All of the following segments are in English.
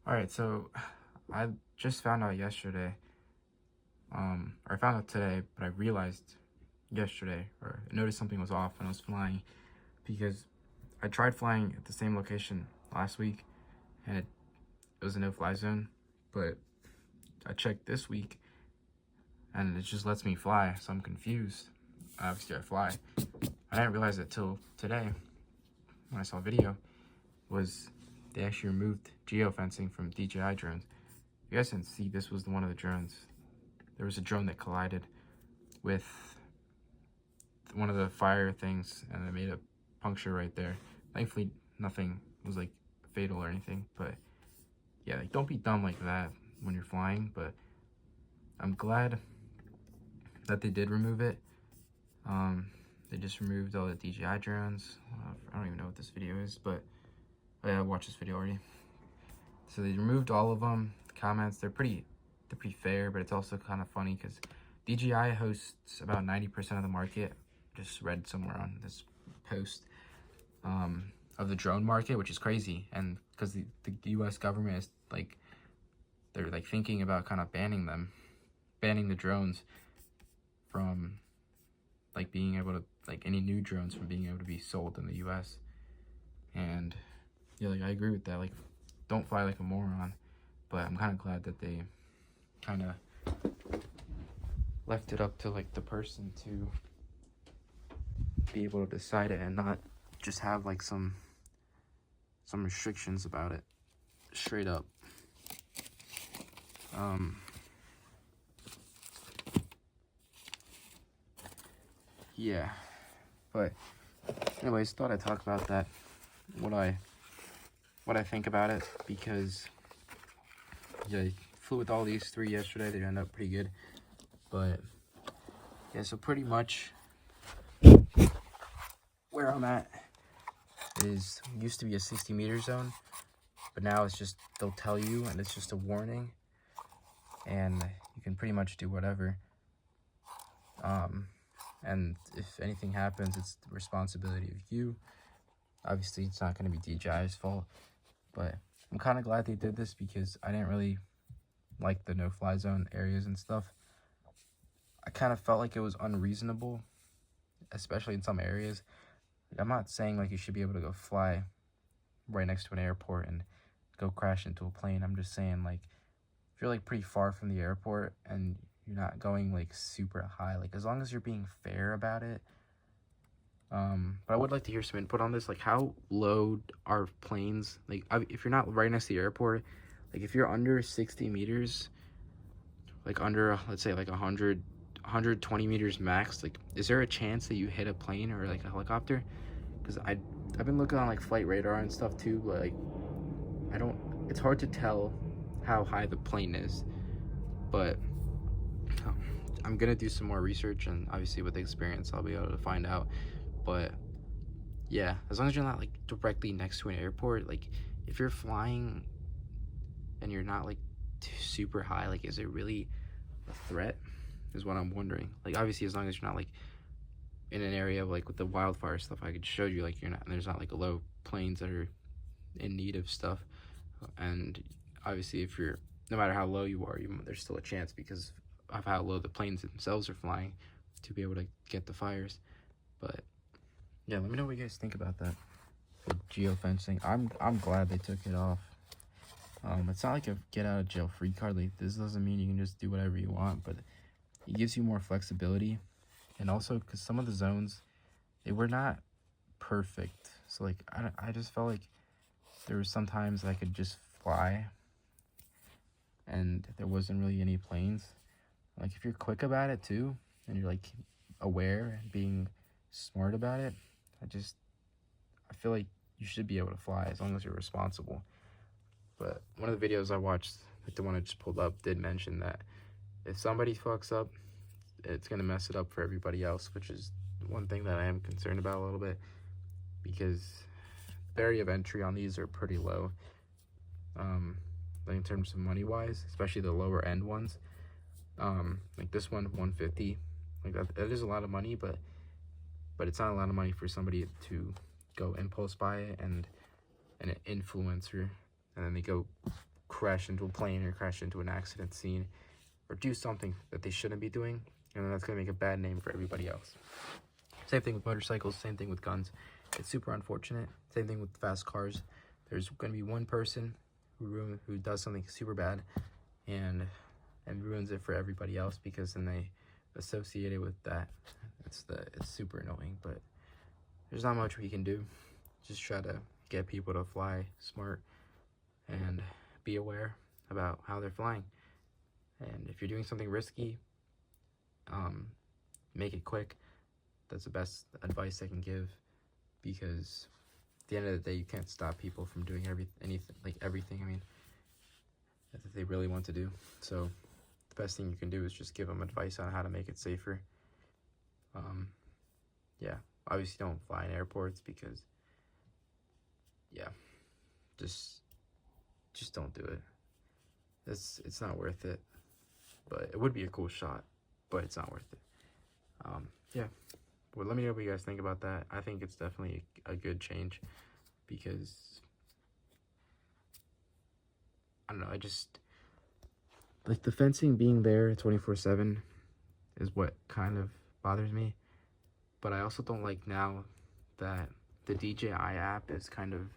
Alright, so I just found out yesterday, or I found out today, but I realized yesterday, or I noticed something was off when I was flying, because I tried flying at the same location last week, and it was a no-fly zone, but I checked this week, and it just lets me fly, so I'm confused. Obviously, I fly. I didn't realize it till today, when I saw a video, was they actually removed geofencing from DJI drones. You guys didn't see, this was one of the drones. There was a drone that collided with one of the fire things, and it made a puncture right there. Thankfully, nothing was like fatal or anything, but yeah, like don't be dumb like that when you're flying. But I'm glad that they did remove it. They just removed all the DJI drones. I don't even know what this video is, but I watched this video already. So they removed all of them. The comments, they're pretty fair, but it's also kind of funny because DJI hosts about 90% of the market. Just read somewhere on this post of the drone market, which is crazy. And because the US government is like, they're like thinking about kind of banning the drones from like being able to, like any new drones from being able to be sold in the US. And yeah, like I agree with that. Like, don't fly like a moron. But I'm kind of glad that they kind of left it up to like the person to be able to decide it and not just have like some restrictions about it straight up. Yeah, but anyways, thought I'd talk about that, what I think about it, because yeah, I flew with all these three yesterday. They ended up pretty good, but yeah, so pretty much where I'm at is used to be a 60-meter zone, but now it's just, they'll tell you and it's just a warning, and you can pretty much do whatever. And if anything happens, it's the responsibility of you. Obviously, it's not going to be DJI's fault, but I'm kind of glad they did this because I didn't really like the no-fly zone areas and stuff. I kind of felt like it was unreasonable, especially in some areas. Like, I'm not saying like you should be able to go fly right next to an airport and go crash into a plane. I'm just saying, like, if you're like pretty far from the airport and you're not going like super high, like as long as you're being fair about it. But I would like to hear some input on this. Like, how low are planes? Like, if you're not right next to the airport, like if you're under 60 meters, like under, let's say like 120 meters max, like is there a chance that you hit a plane or like a helicopter? Because I've been looking on like flight radar and stuff too, but like it's hard to tell how high the plane is. But I'm gonna do some more research, and obviously with experience I'll be able to find out. But yeah, as long as you're not like directly next to an airport, like if you're flying and you're not like super high, like is it really a threat is what I'm wondering. Like obviously as long as you're not like in an area like with the wildfire stuff, I could show you like you're not, there's not like low planes that are in need of stuff. And obviously if you're, no matter how low you are, there's still a chance because of how low the planes themselves are flying to be able to get the fires. But yeah, let me know what you guys think about that, the geofencing. I'm glad they took it off. It's not like a get out of jail free card. Like, this doesn't mean you can just do whatever you want, but it gives you more flexibility. And also because some of the zones, they were not perfect, so like I just felt like there were sometimes I could just fly and there wasn't really any planes. Like if you're quick about it too, and you're like aware and being smart about it, I feel like you should be able to fly as long as you're responsible. But one of the videos I watched, like the one I just pulled up, did mention that if somebody fucks up, it's gonna mess it up for everybody else, which is one thing that I am concerned about a little bit, because the barrier of entry on these are pretty low, like in terms of money wise, especially the lower end ones. Like this one, 150, like that is a lot of money, but it's not a lot of money for somebody to go impulse buy it and an influencer, and then they go crash into a plane or crash into an accident scene or do something that they shouldn't be doing, and then that's going to make a bad name for everybody else. Same thing with motorcycles, same thing with guns. It's super unfortunate. Same thing with fast cars. There's going to be one person who does something super bad and ruins it for everybody else, because then they associate it with that. It's super annoying, but there's not much we can do. Just try to get people to fly smart and be aware about how they're flying. And if you're doing something risky, make it quick. That's the best advice I can give, because at the end of the day, you can't stop people from doing everything. I mean, that they really want to do. So the best thing you can do is just give them advice on how to make it safer. Yeah, obviously don't fly in airports, because just don't do it. It's not worth it. But it would be a cool shot, but it's not worth it. Yeah. Well, let me know what you guys think about that. I think it's definitely a good change, because I don't know, I just like the fencing being there 24/7 is what kind of bothers me. But I also don't like now that the DJI app is kind of,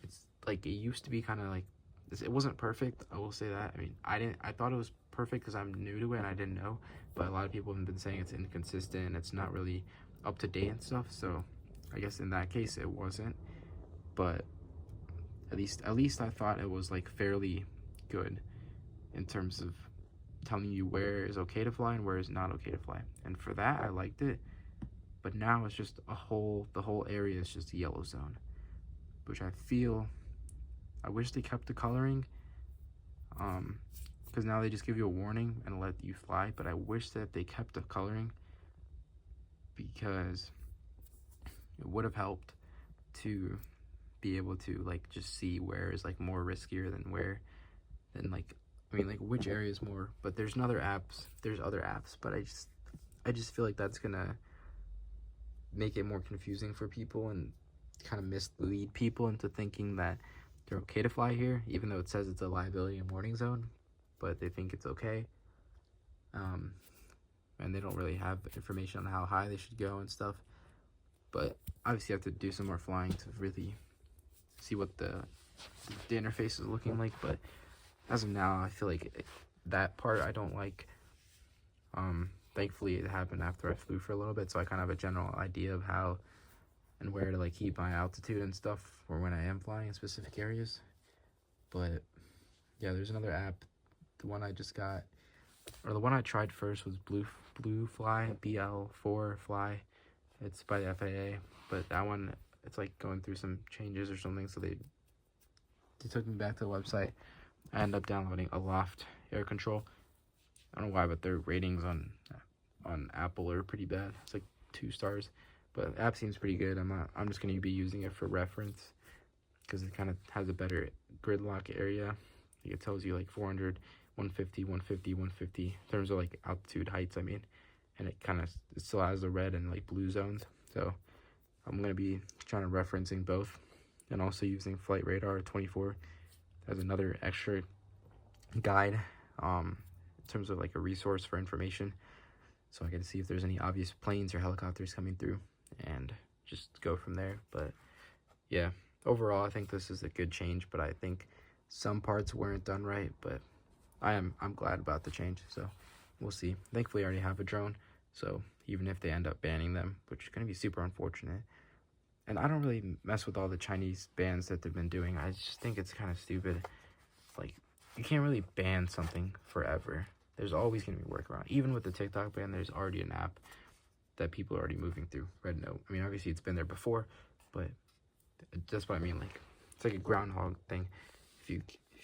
it's like, it used to be kind of like, it wasn't perfect, I will say that. I mean, I thought it was perfect because I'm new to it and I didn't know, but a lot of people have been saying it's inconsistent, it's not really up to date and stuff. So I guess in that case it wasn't, but at least I thought it was like fairly good in terms of telling you where is okay to fly and where is not okay to fly. And for that, I liked it. But now it's just the whole area is just a yellow zone, which I wish they kept the coloring, because now they just give you a warning and let you fly. But I wish that they kept the coloring, because it would have helped to be able to like just see where is like more riskier than which area is more. But there's other apps, but I just feel like that's gonna make it more confusing for people and kind of mislead people into thinking that they're okay to fly here, even though it says it's a liability and warning zone, but they think it's okay. And they don't really have information on how high they should go and stuff. But obviously you have to do some more flying to really see what the interface is looking like. But as of now, I feel like that part I don't like. Thankfully it happened after I flew for a little bit, so I kind of have a general idea of how and where to like keep my altitude and stuff for when I am flying in specific areas. But yeah, there's another app. The one I just got, or the one I tried first, was Blue Fly, BL4 Fly. It's by the FAA, but that one, it's like going through some changes or something, so they took me back to the website. I ended up downloading Aloft Air Control. I don't know why, but their ratings on Apple are pretty bad. It's like 2 stars, but the app seems pretty good. I'm just going to be using it for reference, because it kind of has a better grid lock area. It tells you like 400, 150, 150, 150 in terms of like altitude heights, I mean, and it still has the red and like blue zones. So I'm going to be trying to referencing both, and also using Flight Radar 24 as another extra guide, in terms of like a resource for information, so I can see if there's any obvious planes or helicopters coming through and just go from there. But yeah, overall I think this is a good change, but I think some parts weren't done right. But I'm glad about the change, so we'll see. Thankfully I already have a drone, so even if they end up banning them, which is going to be super unfortunate, and I don't really mess with all the Chinese bans that they've been doing. I just think it's kind of stupid. Like, you can't really ban something forever. There's always going to be workaround. Even with the TikTok ban, there's already an app that people are already moving through, Red Note. I mean, obviously it's been there before, but that's what I mean. Like, it's like a groundhog thing. If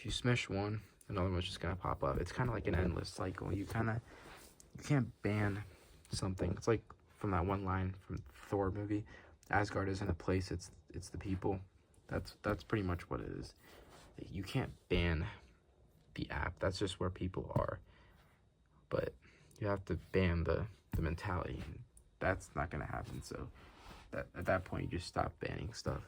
you smash one, another one's just going to pop up. It's kind of like an endless cycle. You can't ban something. It's like from that one line from Thor movie, Asgard isn't a place, it's the people. That's pretty much what it is. You can't ban the app. That's just where people are. But you have to ban the mentality. That's not going to happen. So at that point, you just stop banning stuff.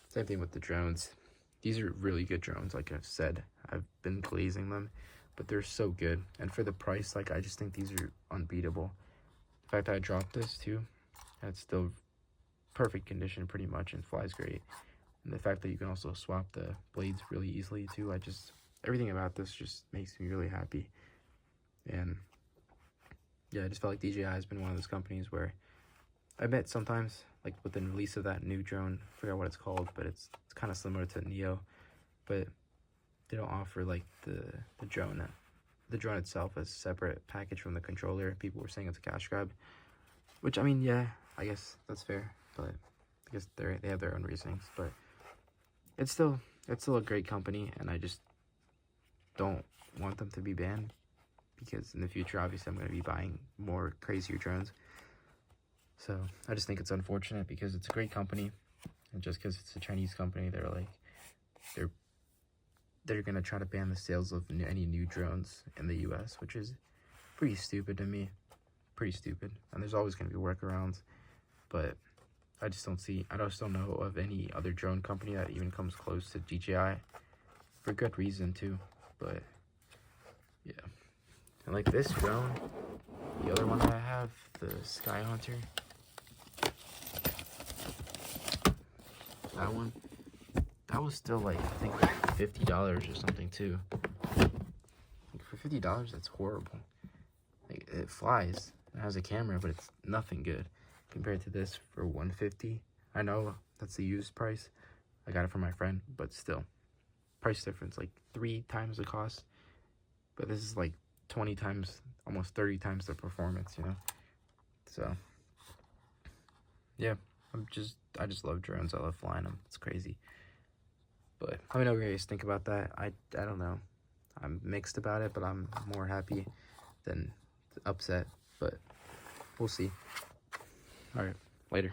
Same thing with the drones. these are really good drones. Like I've said, I've been glazing them, but they're so good. And for the price, like, I just think these are unbeatable. The fact that I dropped this too, it's still perfect condition pretty much and flies great. And the fact that you can also swap the blades really easily too, everything about this just makes me really happy. And yeah, I just felt like DJI has been one of those companies where I bet sometimes, like with the release of that new drone, I forgot what it's called, but it's kind of similar to Neo, but they don't offer like the drone itself as a separate package from the controller. People were saying it's a cash grab, which, I mean, yeah, I guess that's fair, but I guess they have their own reasonings. But it's still a great company, and I just don't want them to be banned, because in the future, obviously, I'm going to be buying more crazier drones. So I just think it's unfortunate, because it's a great company, and just because it's a Chinese company, they're gonna try to ban the sales of any new drones in the U.S., which is pretty stupid to me. Pretty stupid. And there's always gonna be workarounds, but I just don't know of any other drone company that even comes close to DJI, for good reason too. But yeah, and like this drone, the other one that I have, the Sky Hunter, that one, that was still like, I think like $50 or something too. Like for $50, that's horrible. Like, it flies, it has a camera, but it's nothing good compared to this for $150. I know that's the used price. I got it from my friend, but still, price difference, like 3 times the cost. But this is like 20 times, almost 30 times the performance, you know? So, yeah, I just love drones. I love flying them. It's crazy. But let me know what you guys think about that. I don't know. I'm mixed about it, but I'm more happy than upset. But we'll see. All right, later.